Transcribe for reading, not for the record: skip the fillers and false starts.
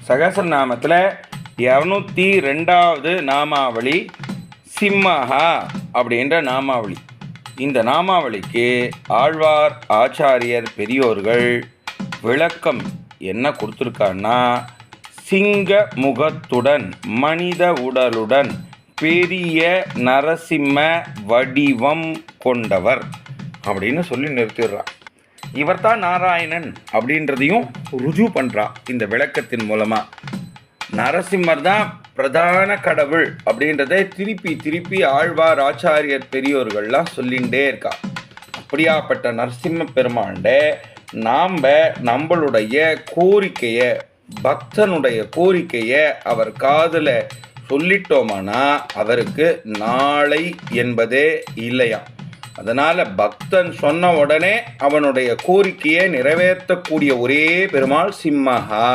சகஸ்ரநாமத்தில் 202வது நாமாவளி சிம்மஹா அப்படின்ற நாமாவளி. இந்த நாமாவளிக்கு ஆழ்வார் ஆச்சாரியர் பெரியோர்கள் விளக்கம் என்ன கொடுத்துருக்கான்னா, சிங்க முகத்துடன் மனித உடலுடன் பெரிய நரசிம்ம வடிவம் கொண்டவர் அப்படின்னு சொல்லி நிறுத்திடுறான். இவர் தான் நாராயணன் அப்படின்றதையும் ருஜு பண்ணுறா இந்த விளக்கத்தின் மூலமாக. நரசிம்மர் தான் பிரதான கடவுள் அப்படின்றதை திருப்பி திருப்பி ஆழ்வார் ஆச்சாரியர் பெரியோர்கள்லாம் சொல்லிகிட்டே இருக்கா. அப்படியாப்பட்ட நரசிம்ம பெருமாண்ட நாம் நம்மளுடைய கோரிக்கையை, பக்தனுடைய கோரிக்கையை அவர் காதில் சொல்லிட்டோமானா அவருக்கு நாளை என்பதே இல்லையா. அதனால் பக்தன் சொன்ன உடனே அவனுடைய கோரிக்கையை நிறைவேற்றக்கூடிய ஒரே பெருமாள் சிம்மஹா.